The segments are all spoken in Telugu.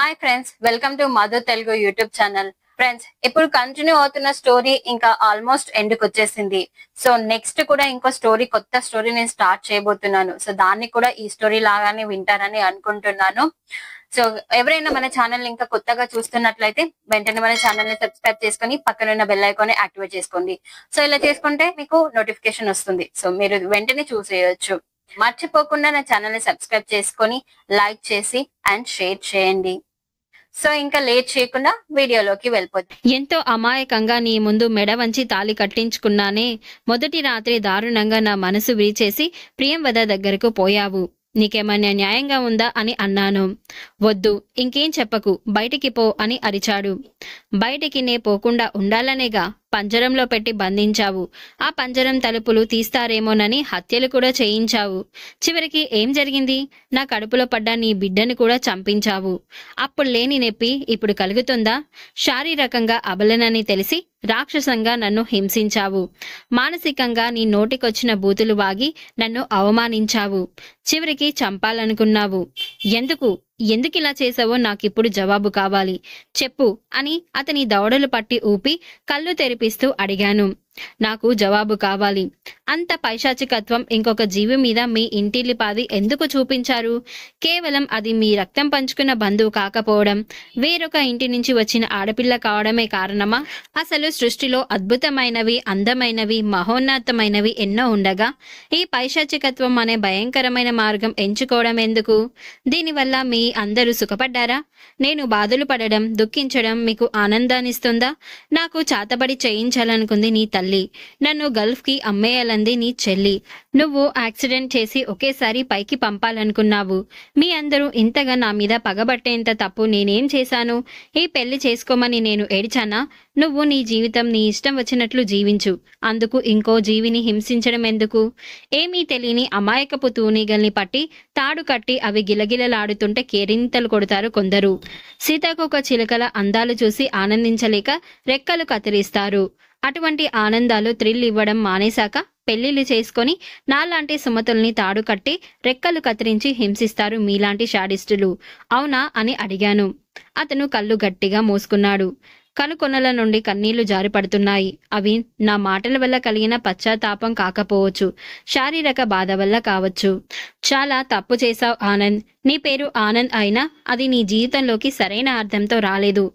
Hi friends, welcome to Madhu Telugu YouTube channel. Friends, ఇప్పుడు కంటిన్యూ అవుతున్న స్టోరీ ఇంకా ఆల్మోస్ట్ ఎండ్కి వచ్చేసింది. సో నెక్స్ట్ కూడా ఇంకో స్టోరీ, కొత్త స్టోరీ నేను స్టార్ట్ చేయబోతున్నాను. సో దాన్ని కూడా ఈ స్టోరీ లాగానే వింటారని అనుకుంటున్నాను. సో ఎవరైనా మన ఛానల్ ఇంకా కొత్తగా చూస్తున్నట్లయితే వెంటనే మన ఛానల్ ని సబ్స్క్రైబ్ చేసుకుని పక్కనున్న బెల్ ఐకాన్ యాక్టివేట్ చేసుకోండి. సో ఇలా చేసుకుంటే మీకు నోటిఫికేషన్ వస్తుంది. సో మీరు వెంటనే చూసేయొచ్చు. మర్చిపోకుండా నా ఛానల్ ని సబ్స్క్రైబ్ చేసుకొని లైక్ చేసి అండ్ షేర్ చేయండి. సో ఇంకా లేట్ చేయకుండా వీడియోలోకి వెళ్ళిపోతాం. ఎంతో అమాయకంగా నీ ముందు మెడ వంచి తాళి కట్టించుకున్నానే. మొదటి రాత్రి దారుణంగా నా మనసు విరిచేసి ప్రియంవద దగ్గరకు పోయావు. నీకేమన్నా న్యాయంగా ఉందా అని అన్నాను. వద్దు, ఇంకేం చెప్పకు, బయటికి పో అని అరిచాడు. బయటికి నే పోకుండా ఉండాలనేగా పంజరంలో పెట్టి బంధించావు. ఆ పంజరం తలుపులు తీస్తారేమోనని హత్యలు కూడా చేయించావు. చివరికి ఏం జరిగింది? నా కడుపులో పడ్డ నీ బిడ్డను కూడా చంపించావు. అప్పుడు లేని నొప్పి ఇప్పుడు కలుగుతుందా? శారీరకంగా అబలనని తెలిసి రాక్షసంగా నన్ను హింసించావు. మానసికంగా నీ నోటికొచ్చిన బూతులు వాగి నన్ను అవమానించావు. చివరికి చంపాలనుకున్నావు. ఎందుకిలా చేసావో నాకిప్పుడు జవాబు కావాలి, చెప్పు అని అతని దవడలు పట్టి ఊపి కళ్ళు తెరిపిస్తూ అడిగాను. నాకు జవాబు కావాలి. అంత పైశాచికత్వం ఇంకొక జీవి మీద మీ ఇంటిల్లిపాది ఎందుకు చూపించారు? కేవలం అది మీ రక్తం పంచుకున్న బంధువు కాకపోవడం, వేరొక ఇంటి నుంచి వచ్చిన ఆడపిల్ల కావడమే కారణమా? అసలు సృష్టిలో అద్భుతమైనవి, అందమైనవి, మహోన్నతమైనవి ఎన్నో ఉండగా ఈ పైశాచికత్వం అనే భయంకరమైన మార్గం ఎంచుకోవడం ఎందుకు? దీనివల్ల మీ అందరూ సుఖపడ్డారా? నేను బాధలు పడడం, దుఃఖించడం మీకు ఆనందాన్నిస్తుందా? నాకు చాతబడి చేయించాలనుకుంది నీ తల్లి. నన్ను గల్ఫ్ కి అమ్మేయాలంది నీ చెల్లి. నువ్వు యాక్సిడెంట్ చేసి ఒకేసారి పైకి పంపాలనుకున్నావు. మీ అందరూ ఇంతగా నా మీద పగబట్టేంత తప్పు నేనేం చేశాను? ఈ పెళ్లి చేసుకోమని నేను ఏడిచానా? నువ్వు నీ జీవితం నీ ఇష్టం వచ్చినట్లు జీవించు. అందుకు ఇంకో జీవిని హింసించడం ఎందుకు? ఏమీ తెలియని అమాయకపు తూనీగల్ని పట్టి తాడు కట్టి అవి గిలగిలలాడుతుంటే కేరింతలు కొడతారు కొందరు. సీతాకోక చిలుకల అందాలు చూసి ఆనందించలేక రెక్కలు కత్తిరిస్తారు. అటువంటి ఆనందాలు థ్రిల్ ఇవ్వడం మానేశాక పెళ్లిళ్ళు చేసుకొని నాలాంటి సుమతుల్ని తాడు కట్టి రెక్కలు కత్తిరించి హింసిస్తారు మీలాంటి శాడిస్టులు, అవునా అని అడిగాను. అతను కళ్ళు గట్టిగా మూసుకున్నాడు. కనుకొనల నుండి కన్నీళ్లు జారిపడుతున్నాయి. అవి నా మాటల వల్ల కలిగిన పశ్చాత్తాపం కాకపోవచ్చు, శారీరక బాధ వల్ల కావచ్చు. చాలా తప్పు చేశావు ఆనంద్. నీ పేరు ఆనంద్ అయినా అది నీ జీవితంలోకి సరైన అర్థంతో రాలేదు.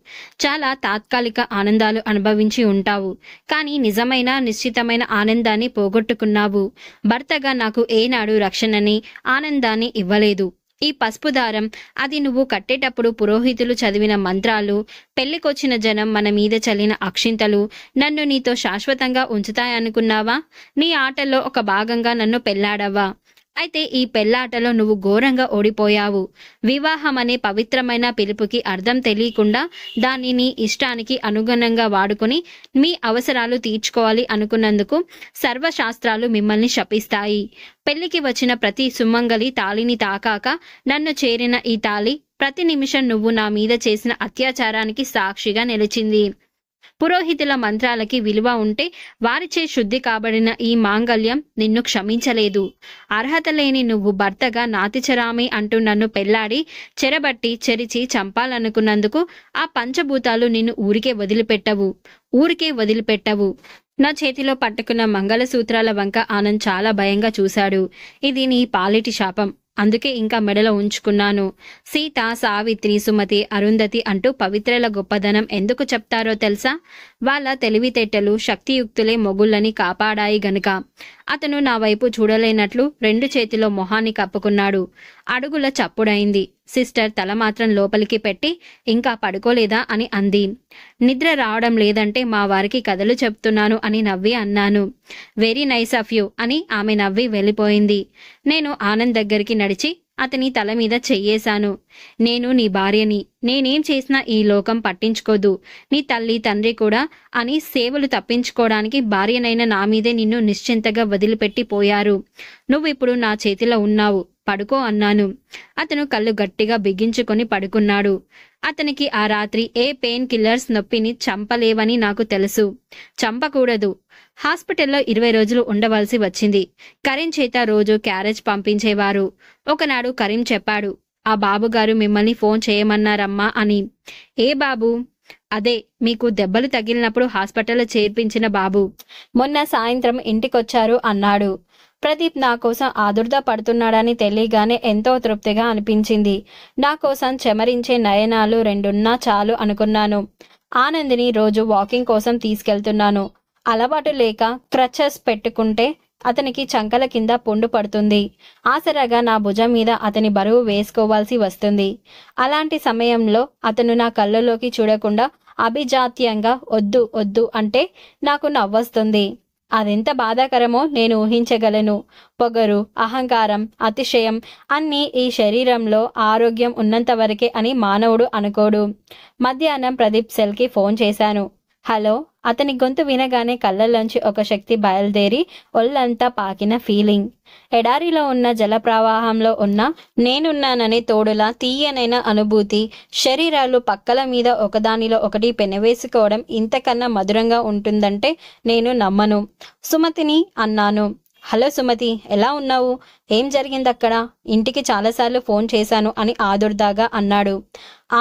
చాలా తాత్కాలిక ఆనందాలు అనుభవించి ఉంటావు, కానీ నిజమైన నిశ్చితమైన ఆనందాన్ని పోగొట్టుకున్నావు. భర్తగా నాకు ఏనాడు రక్షణని, ఆనందాన్ని ఇవ్వలేదు. ఈ పసుపు దారం, అది నువ్వు కట్టేటప్పుడు పురోహితులు చదివిన మంత్రాలు, పెళ్లికొచ్చిన జనం మన మీద చల్లిన అక్షింతలు నన్ను నీతో శాశ్వతంగా ఉంచుతాయనుకున్నావా? నీ ఆటల్లో ఒక భాగంగా నన్ను పెళ్లాడవా? అయితే ఈ పెళ్లాటలో నువ్వు ఘోరంగా ఓడిపోయావు. వివాహం అనే పవిత్రమైన పిలుపుకి అర్థం తెలియకుండా దాన్ని నీ ఇష్టానికి అనుగుణంగా వాడుకొని మీ అవసరాలు తీర్చుకోవాలి అనుకున్నందుకు సర్వశాస్త్రాలు మిమ్మల్ని శపిస్తాయి. పెళ్లికి వచ్చిన ప్రతి సుమంగలి తాళిని తాకాక నన్ను చేరిన ఈ తాళి ప్రతి నిమిషం నువ్వు నా మీద చేసిన అత్యాచారానికి సాక్షిగా నిలిచింది. పురోహితుల మంత్రాలకి విలువ ఉంటే వారిచే శుద్ధి కాబడిన ఈ మాంగళ్యం నిన్ను క్షమించలేదు. అర్హత లేని నువ్వు భర్తగా నాతిచరామి అంటూ నన్ను పెళ్లాడి చెరబట్టి చెరిచి చంపాలనుకున్నందుకు ఆ పంచభూతాలు నిన్ను ఊరికే వదిలిపెట్టవు. నా చేతిలో పట్టుకున్న మంగళసూత్రాల వంక ఆనంద్ చాలా భయంగా చూశాడు. ఇది నీ పాలిటి శాపం, అందుకే ఇంకా మెడలో ఉంచుకున్నాను. సీత, సావిత్రి, సుమతి, అరుంధతి అంటూ పవిత్రల గొప్పదనం ఎందుకు చెప్తారో తెలుసా? వాళ్ళ తెలివితేటలు, శక్తియుక్తులే మొగుళ్ళని కాపాడాయి గనుక. అతను నా వైపు చూడలేనట్లు రెండు చేతిలో మొహాన్ని కప్పుకున్నాడు. అడుగుల చప్పుడైంది. సిస్టర్ తల మాత్రం లోపలికి పెట్టి ఇంకా పడుకోలేదా అని అంది. నిద్ర రావడం లేదంటే మా వారికి కథలు చెప్తున్నాను అని నవ్వి అన్నాను. వెరీ నైస్ ఆఫ్ యూ అని ఆమె నవ్వి వెళ్ళిపోయింది. నేను ఆనంద్ దగ్గరికి నడిచి అతని తల మీద చెయ్యేశాను. నేను నీ భార్యని, నేనేం చేసినా ఈ లోకం పట్టించుకోదు, నీ తల్లి తండ్రి కూడా అని సేవలు తప్పించుకోవడానికి భార్యనైన నా మీదే నిన్ను నిశ్చింతగా వదిలిపెట్టి పోయారు. నువ్విప్పుడు నా చేతిలో ఉన్నావు, పడుకో అన్నాను. అతను కళ్ళు గట్టిగా బిగించుకొని పడుకున్నాడు. అతనికి ఆ రాత్రి ఏ పెయిన్ కిల్లర్స్ నొప్పిని చంపలేవని నాకు తెలుసు. చంపకూడదు. హాస్పిటల్లో 20 రోజులు ఉండవలసి వచ్చింది. కరీం చేత రోజు క్యారేజ్ పంపించేవారు. ఒకనాడు కరీం చెప్పాడు, ఆ బాబుగారు మిమ్మల్ని ఫోన్ చేయమన్నారమ్మా అని. ఏ బాబు? అదే మీకు దెబ్బలు తగిలినప్పుడు హాస్పిటల్లో చేర్పించిన బాబు. మొన్న సాయంత్రం ఇంటికొచ్చారు అన్నాడు. ప్రదీప్ నా కోసం ఆదుర్ద పడుతున్నాడని తెలియగానే ఎంతో తృప్తిగా అనిపించింది. నా కోసం చెమరించే నయనాలు రెండున్నా చాలు అనుకున్నాను. ఆనందిని రోజు వాకింగ్ కోసం తీసుకెళ్తున్నాను. అలవాటు లేక క్రచెస్ పెట్టుకుంటే అతనికి చంకల కింద పుండు పడుతుంది. ఆసరాగా నా భుజం మీద అతని బరువు వేసుకోవాల్సి వస్తుంది. అలాంటి సమయంలో అతను నా కళ్ళలోకి చూడకుండా అభిజాత్యంగా వద్దు వద్దు అంటే నాకు నవ్వొస్తుంది. అదెంత బాధాకరమో నేను ఊహించగలను. పొగరు, అహంకారం, అతిశయం అన్నీ ఈ శరీరంలో ఆరోగ్యం ఉన్నంత వరకే అని మానవుడు అనుకోడు. మధ్యాహ్నం ప్రదీప్ సెల్కి ఫోన్ చేశాను. హలో. అతని గొంతు వినగానే కళ్ళల్లోంచి ఒక శక్తి బయలుదేరి ఒళ్ళంతా పాకిన ఫీలింగ్. ఎడారిలో ఉన్న జలప్రవాహంలో ఉన్న నేనున్నాననే తోడులా తీయనైన అనుభూతి. శరీరాలు పక్కల మీద ఒకదానిలో ఒకటి పెనవేసుకోవడం ఇంతకన్నా మధురంగా ఉంటుందంటే నేను నమ్మను. సుమతిని అన్నాను. హలో సుమతి, ఎలా ఉన్నావు? ఏం జరిగిందక్కడ? ఇంటికి చాలాసార్లు ఫోన్ చేశాను అని ఆదుర్దాగా అన్నాడు.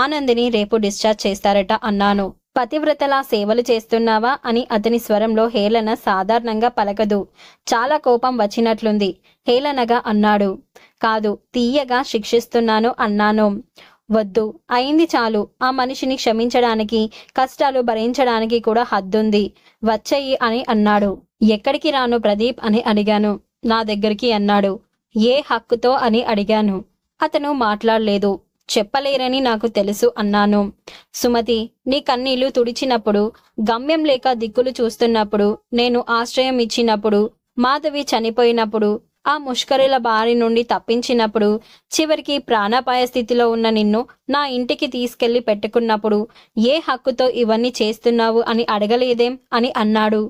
ఆనందిని రేపు డిశ్చార్జ్ చేస్తారట అన్నాను. పతివ్రతలా సేవలు చేస్తున్నావా అని అతని స్వరంలో హేళన సాధారణంగా పలకదు. చాలా కోపం వచ్చినట్లుంది. హేళనగా అన్నాడు. కాదు, తీయగా శిక్షిస్తున్నాను అన్నాను. వద్దు, అయింది చాలు. ఆ మనిషిని క్షమించడానికి, కష్టాలు భరించడానికి కూడా హద్దుంది. వచ్చేయి అని అన్నాడు. ఎక్కడికి రాను ప్రదీప్ అని అడిగాను. నా దగ్గరికి అన్నాడు. ఏ హక్కుతో అని అడిగాను. అతను మాట్లాడలేదు. చెప్పలేరని నాకు తెలుసు అన్నాను. సుమతి, నీ కన్నీళ్లు తుడిచినప్పుడు, గమ్యం లేక దిక్కులు చూస్తున్నప్పుడు, నేను ఆశ్రయం ఇచ్చినప్పుడు, మాధవి చనిపోయినప్పుడు, ఆ ముష్కరుల బారి నుండి తప్పించినప్పుడు, చివరికి ప్రాణాపాయ స్థితిలో ఉన్న నిన్ను నా ఇంటికి తీసుకెళ్లి పెట్టుకున్నప్పుడు ఏ హక్కుతో ఇవన్నీ చేస్తున్నావు అని అడగలేదేం అని అన్నాడు.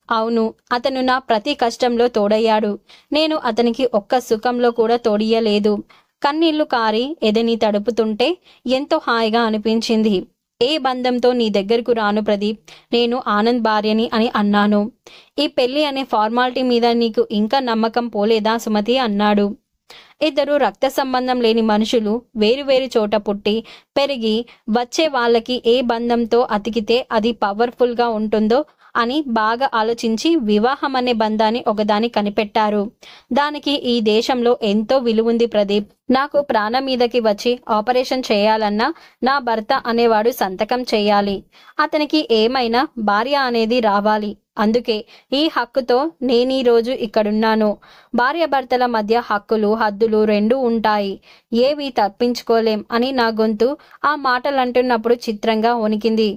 అవును, అతను నా ప్రతి కష్టంలో తోడయ్యాడు. నేను అతనికి ఒక్క సుఖంలో కూడా తోడియలేదు. కన్నీళ్లు కారి ఎదని తడుపుతుంటే ఎంతో హాయిగా అనిపించింది. ఏ బంధంతో నీ దగ్గరకు రాను ప్రదీప్, నేను ఆనంద్ భార్యని అని అన్నాను. ఈ పెళ్లి అనే ఫార్మాలిటీ మీద నీకు ఇంకా నమ్మకం పోలేదా సుమతి అన్నాడు. ఇద్దరు రక్త సంబంధం లేని మనుషులు వేరువేరు చోట పుట్టి పెరిగి వచ్చే వాళ్ళకి ఏ బంధంతో అతికితే అది పవర్ఫుల్గా ఉంటుందో అని బాగా ఆలోచించి వివాహం అనే బంధాన్ని ఒకదాన్ని కనిపెట్టారు. దానికి ఈ దేశంలో ఎంతో విలువుంది ప్రదీప్. నాకు ప్రాణం మీదకి వచ్చి ఆపరేషన్ చేయాలన్నా నా భర్త అనేవాడు సంతకం చేయాలి. అతనికి ఏమైనా భార్య అనేది రావాలి. అందుకే ఈ హక్కుతో నేనీ రోజు ఇక్కడున్నాను. భార్యాభర్తల మధ్య హక్కులు, హద్దులు రెండూ ఉంటాయి. ఏవి తప్పించుకోలేం అని నా గొంతు ఆ మాటలంటున్నప్పుడు చిత్రంగా వణికింది.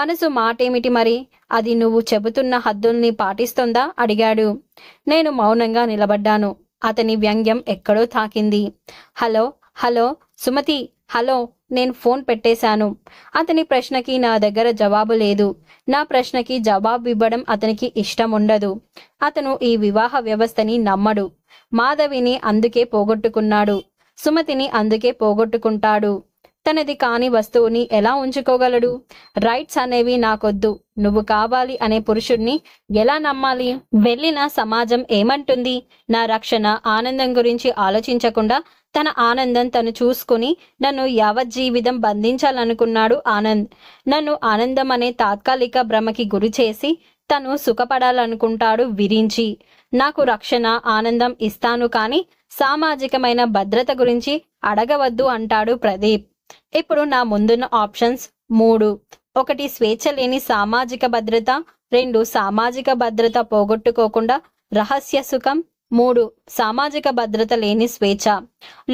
మనసు మాటేమిటి మరి? అది నువ్వు చెబుతున్న హద్దుల్ని పాటిస్తుందా అడిగాడు. నేను మౌనంగా నిలబడ్డాను. అతని వ్యంగ్యం ఎక్కడో తాకింది. Hello hello Sumathi, hello. నేను ఫోన్ పెట్టేశాను. అతని ప్రశ్నకి నా దగ్గర జవాబు లేదు. నా ప్రశ్నకి జవాబు ఇవ్వడం అతనికి ఇష్టం ఉండదు. అతను ఈ వివాహ వ్యవస్థని నమ్మడు. మాధవిని అందుకే పోగొట్టుకున్నాడు. సుమతిని అందుకే పోగొట్టుకుంటాడు. తనది కాని వస్తువుని ఎలా ఉంచుకోగలడు? రైట్స్ అనేవి నాకొద్దు, నువ్వు కావాలి అనే పురుషుడిని ఎలా నమ్మాలి? వెళ్ళిన సమాజం ఏమంటుంది? నా రక్షణ, ఆనందం గురించి ఆలోచించకుండా తన ఆనందం తను చూసుకుని నన్ను యావజ్జీవితం బంధించాలనుకున్నాడు ఆనంద్. నన్ను ఆనందం అనే తాత్కాలిక భ్రమకి గురి చేసి తను సుఖపడాలనుకుంటాడు విరించి. నాకు రక్షణ, ఆనందం ఇస్తాను కానీ సామాజికమైన భద్రత గురించి అడగవద్దు అంటాడు ప్రదీప్. ఇప్పుడు నా ముందున్న ఆప్షన్స్ 3. 1 స్వేచ్ఛ లేని సామాజిక భద్రత, 2 సామాజిక భద్రత పోగొట్టుకోకుండా రహస్య సుఖం, 3 సామాజిక భద్రత లేని స్వేచ్ఛ.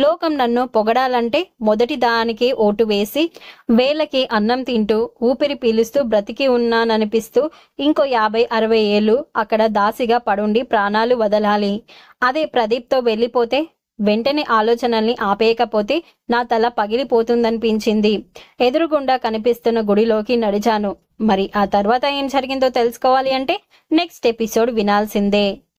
లోకం నన్ను పొగడాలంటే మొదటి దానికే ఓటు వేసి వేలకి అన్నం తింటూ ఊపిరి పీలుస్తూ బ్రతికి ఉన్నాననిపిస్తూ ఇంకో 50-60 ఏళ్ళు అక్కడ దాసిగా పడుండి ప్రాణాలు వదలాలి. అదే ప్రదీప్తో వెళ్ళిపోతే, వెంటనే ఆలోచనల్ని ఆపేయకపోతే నా తల పగిలిపోతుందనిపించింది. ఎదురుగుండా కనిపిస్తున్న గుడిలోకి నడిచాను. మరి ఆ తర్వాత ఏం జరిగిందో తెలుసుకోవాలి అంటే నెక్స్ట్ ఎపిసోడ్ వినాల్సిందే.